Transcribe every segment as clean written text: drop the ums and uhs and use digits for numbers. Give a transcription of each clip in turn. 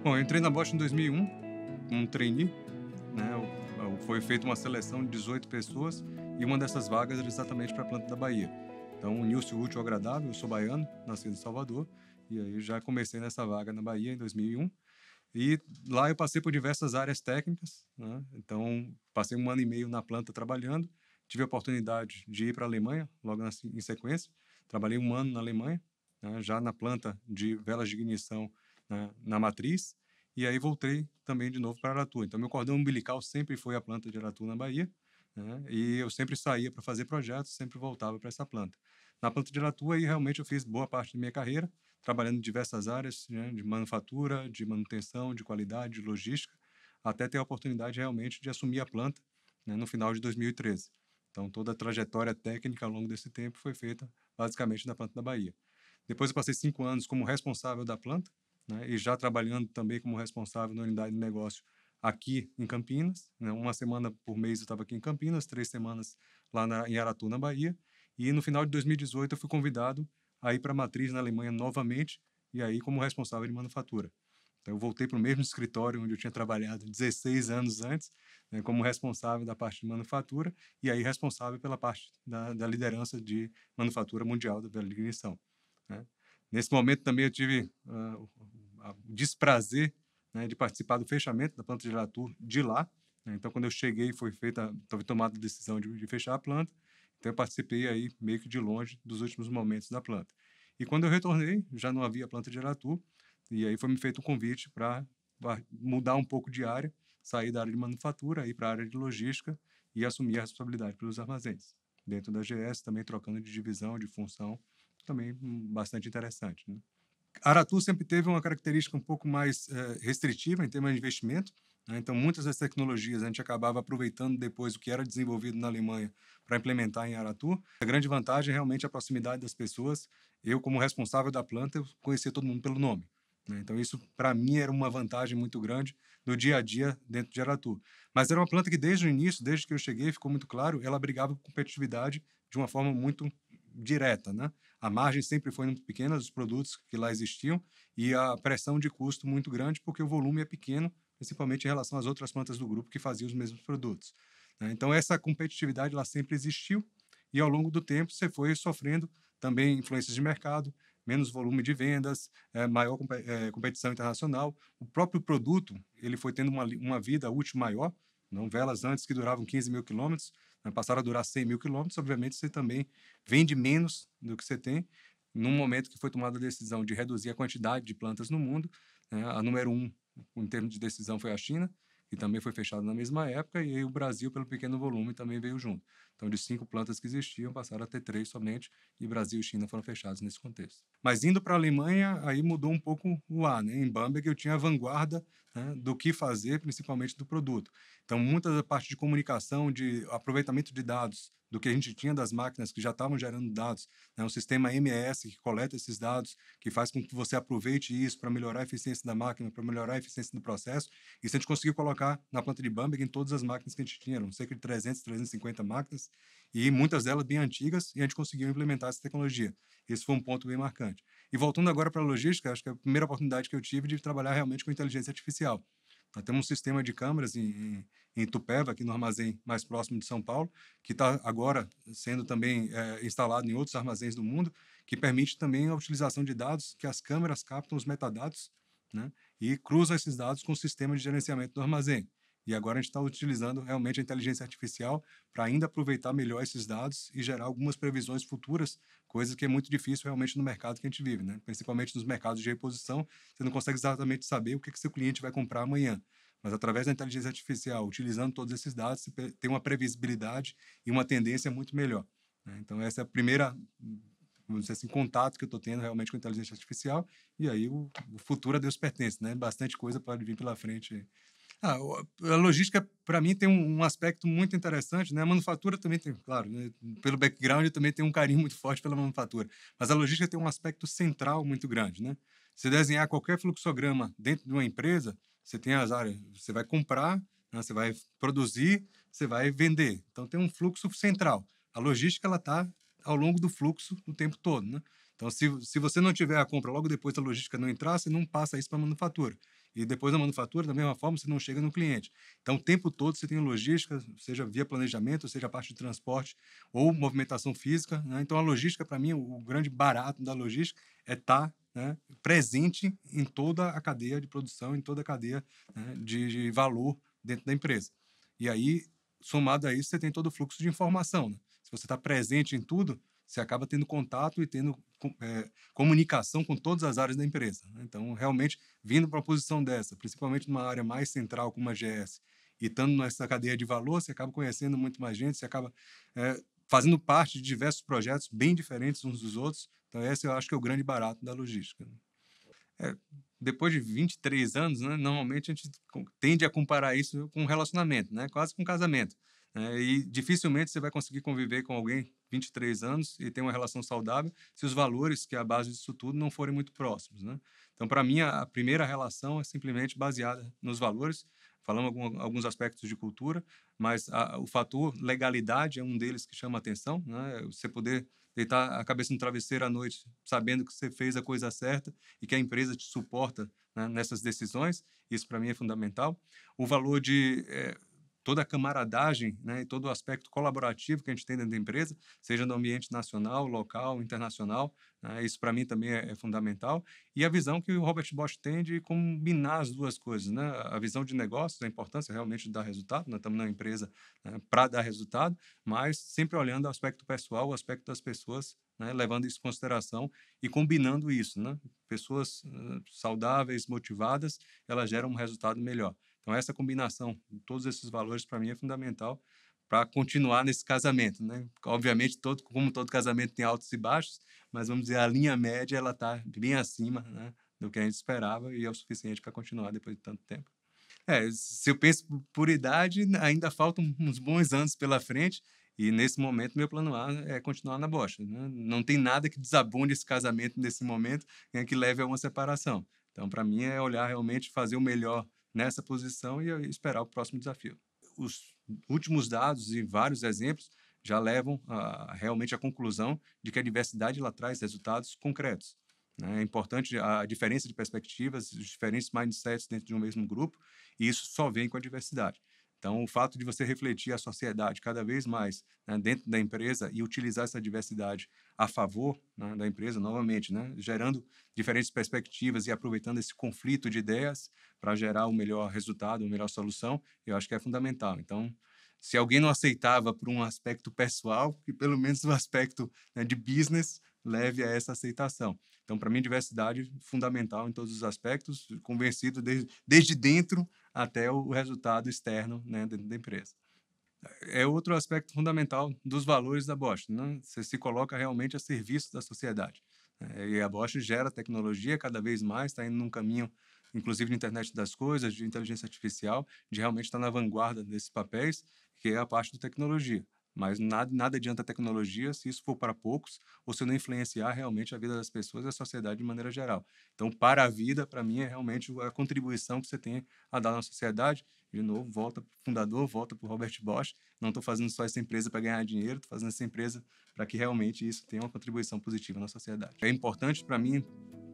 Bom, eu entrei na Bosch em 2001, como trainee, né? Foi feita uma seleção de 18 pessoas e uma dessas vagas era exatamente para a planta da Bahia. Então, uniu-se o útil ao agradável. Eu sou baiano, nascido em Salvador, e aí já comecei nessa vaga na Bahia em 2001. E lá eu passei por diversas áreas técnicas, né? Então, passei um ano e meio na planta trabalhando. Tive a oportunidade de ir para a Alemanha, logo em sequência. Trabalhei um ano na Alemanha, né? Já na planta de velas de ignição, né? Na matriz. E aí voltei também de novo para Aratu. Então, meu cordão umbilical sempre foi a planta de Aratu, na Bahia, né? E eu sempre saía para fazer projetos, sempre voltava para essa planta. Na planta de Aratu, aí realmente eu fiz boa parte da minha carreira, trabalhando em diversas áreas, né, de manufatura, de manutenção, de qualidade, de logística, até ter a oportunidade realmente de assumir a planta, né, no final de 2013. Então, toda a trajetória técnica ao longo desse tempo foi feita basicamente na planta da Bahia. Depois eu passei 5 anos como responsável da planta, né, e já trabalhando também como responsável na unidade de negócio aqui em Campinas, né, uma semana por mês eu estava aqui em Campinas, 3 semanas lá em Aratu, na Bahia, e no final de 2018 eu fui convidado a ir para a matriz na Alemanha novamente, e aí como responsável de manufatura. Então eu voltei para o mesmo escritório onde eu tinha trabalhado 16 anos antes, né, como responsável da parte de manufatura, e aí responsável pela parte da liderança de manufatura mundial da vela de ignição, né. Nesse momento também eu tive o desprazer, né, de participar do fechamento da planta de Aratu de lá, né. Então quando eu cheguei foi tomada a decisão de fechar a planta, então eu participei aí meio que de longe dos últimos momentos da planta. E quando eu retornei, já não havia planta de Aratu, e aí foi me feito um convite para mudar um pouco de área, sair da área de manufatura, ir para a área de logística e assumir a responsabilidade pelos armazéns. Dentro da GS, também trocando de divisão, de função, também bastante interessante, né? Aratu sempre teve uma característica um pouco mais restritiva em termos de investimento, né? Então, muitas das tecnologias a gente acabava aproveitando depois o que era desenvolvido na Alemanha para implementar em Aratu. A grande vantagem é realmente a proximidade das pessoas. Eu, como responsável da planta, eu conhecia todo mundo pelo nome, né? Então, isso para mim era uma vantagem muito grande no dia a dia dentro de Aratu. Mas era uma planta que desde o início, desde que eu cheguei, ficou muito claro, ela brigava por competitividade de uma forma muito direta, né? A margem sempre foi muito pequena dos produtos que lá existiam e a pressão de custo muito grande porque o volume é pequeno, principalmente em relação às outras plantas do grupo que faziam os mesmos produtos, né? Então essa competitividade lá sempre existiu e ao longo do tempo você foi sofrendo também influências de mercado, menos volume de vendas, maior competição internacional. O próprio produto ele foi tendo uma vida útil maior. Não, velas antes que duravam 15 mil quilômetros, né, passaram a durar 100 mil quilômetros. Obviamente, você também vende menos do que você tem. Num momento que foi tomada a decisão de reduzir a quantidade de plantas no mundo, né, a número um em termos de decisão foi a China, que também foi fechada na mesma época, e aí o Brasil, pelo pequeno volume, também veio junto. Então, de 5 plantas que existiam, passaram a ter 3 somente, e Brasil e China foram fechados nesse contexto. Mas indo para a Alemanha, aí mudou um pouco o ar, né? Em Bamberg eu tinha a vanguarda, né, do que fazer, principalmente do produto. Então, muita da parte de comunicação, de aproveitamento de dados, do que a gente tinha das máquinas que já estavam gerando dados, né, um sistema MES que coleta esses dados, que faz com que você aproveite isso para melhorar a eficiência da máquina, para melhorar a eficiência do processo. Isso a gente conseguiu colocar na planta de Bamberg em todas as máquinas que a gente tinha, eram cerca de 300, 350 máquinas, e muitas delas bem antigas, e a gente conseguiu implementar essa tecnologia. Esse foi um ponto bem marcante. E voltando agora para a logística, acho que é a primeira oportunidade que eu tive de trabalhar realmente com inteligência artificial. Nós temos um sistema de câmeras em Itupeva, aqui no armazém mais próximo de São Paulo, que está agora sendo também instalado em outros armazéns do mundo, que permite também a utilização de dados que as câmeras captam os metadados, né, e cruzam esses dados com o sistema de gerenciamento do armazém. E agora a gente está utilizando realmente a inteligência artificial para ainda aproveitar melhor esses dados e gerar algumas previsões futuras, coisa que é muito difícil realmente no mercado que a gente vive, né? Principalmente nos mercados de reposição, você não consegue exatamente saber o que seu cliente vai comprar amanhã. Mas através da inteligência artificial, utilizando todos esses dados, você tem uma previsibilidade e uma tendência muito melhor, né? Então essa é a primeira, vamos dizer assim, contato que eu estou tendo realmente com a inteligência artificial, e aí o futuro a Deus pertence, né? Bastante coisa pode vir pela frente. A logística, para mim, tem um aspecto muito interessante, né? A manufatura também tem, claro, né? Pelo background, eu também tenho um carinho muito forte pela manufatura, mas a logística tem um aspecto central muito grande, né? Se desenhar qualquer fluxograma dentro de uma empresa, você tem as áreas, você vai comprar, né? Você vai produzir, você vai vender. Então, tem um fluxo central. A logística, ela está ao longo do fluxo o tempo todo, né? Então, se você não tiver a compra logo depois da logística não entrar, você não passa isso para a manufatura. E depois na manufatura, da mesma forma, você não chega no cliente. Então, o tempo todo você tem logística, seja via planejamento, seja a parte de transporte ou movimentação física, né? Então, a logística, para mim, o grande barato da logística é estar, né, presente em toda a cadeia de produção, em toda a cadeia, né, de valor dentro da empresa. E aí, somado a isso, você tem todo o fluxo de informação, né? Se você está presente em tudo, você acaba tendo contato e tendo comunicação com todas as áreas da empresa, né? Então, realmente, vindo para uma posição dessa, principalmente numa área mais central como a GS, e estando nessa cadeia de valor, você acaba conhecendo muito mais gente, você acaba fazendo parte de diversos projetos bem diferentes uns dos outros. Então, esse eu acho que é o grande barato da logística. Depois de 23 anos, né, normalmente a gente tende a comparar isso com um relacionamento, né, quase com um casamento. E dificilmente você vai conseguir conviver com alguém 23 anos e ter uma relação saudável se os valores, que é a base disso tudo, não forem muito próximos, né? Então, para mim, a primeira relação é simplesmente baseada nos valores. Falamos alguns aspectos de cultura, mas o fator legalidade é um deles que chama a atenção, né? Você poder deitar a cabeça no travesseiro à noite sabendo que você fez a coisa certa e que a empresa te suporta, né, nessas decisões, isso para mim é fundamental. O valor de toda a camaradagem, né, e todo o aspecto colaborativo que a gente tem dentro da empresa, seja no ambiente nacional, local, internacional, né, isso para mim também é fundamental. E a visão que o Robert Bosch tem de combinar as duas coisas, né? A visão de negócios, a importância realmente de dar resultado, nós estamos na empresa, né, para dar resultado, mas sempre olhando o aspecto pessoal, o aspecto das pessoas, né, levando isso em consideração e combinando isso, né? Pessoas saudáveis, motivadas, elas geram um resultado melhor. Então, essa combinação de todos esses valores, para mim, é fundamental para continuar nesse casamento, né? Obviamente, como todo casamento tem altos e baixos, mas vamos dizer, a linha média ela está bem acima, né, do que a gente esperava e é o suficiente para continuar depois de tanto tempo. Se eu penso por idade, ainda faltam uns bons anos pela frente e, nesse momento, meu plano A é continuar na Bosch, né? Não tem nada que desabone esse casamento nesse momento, né, que leve a uma separação. Então, para mim, é olhar realmente, fazer o melhor nessa posição e esperar o próximo desafio. Os últimos dados e vários exemplos já levam realmente à conclusão de que a diversidade ela traz resultados concretos, né? É importante a diferença de perspectivas, os diferentes mindsets dentro de um mesmo grupo, e isso só vem com a diversidade. Então, o fato de você refletir a sociedade cada vez mais, né, dentro da empresa e utilizar essa diversidade a favor, né, da empresa, novamente, né, gerando diferentes perspectivas e aproveitando esse conflito de ideias para gerar o melhor resultado, a melhor solução, eu acho que é fundamental. Então, se alguém não aceitava por um aspecto pessoal, que pelo menos o aspecto, né, de business leve a essa aceitação. Então, para mim, diversidade é fundamental em todos os aspectos, convencido desde dentro até o resultado externo, né, dentro da empresa. É outro aspecto fundamental dos valores da Bosch, né? Você se coloca realmente a serviço da sociedade. E a Bosch gera tecnologia cada vez mais, está indo num caminho, inclusive de internet das coisas, de inteligência artificial, de realmente estar na vanguarda desses papéis, que é a parte de tecnologia. Mas nada adianta a tecnologia se isso for para poucos ou se não influenciar realmente a vida das pessoas e a sociedade de maneira geral. Então, para a vida, para mim, é realmente a contribuição que você tem a dar na sociedade. De novo, volta para o fundador, volta para o Robert Bosch. Não estou fazendo só essa empresa para ganhar dinheiro, estou fazendo essa empresa para que realmente isso tenha uma contribuição positiva na sociedade. É importante para mim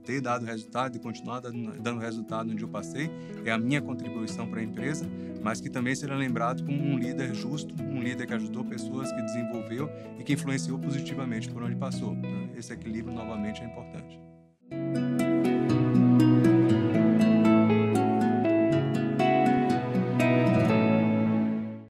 ter dado resultado e continuar dando resultado onde eu passei, é a minha contribuição para a empresa, mas que também será lembrado como um líder justo, um líder que ajudou pessoas, que desenvolveu e que influenciou positivamente por onde passou, né? Esse equilíbrio, novamente, é importante.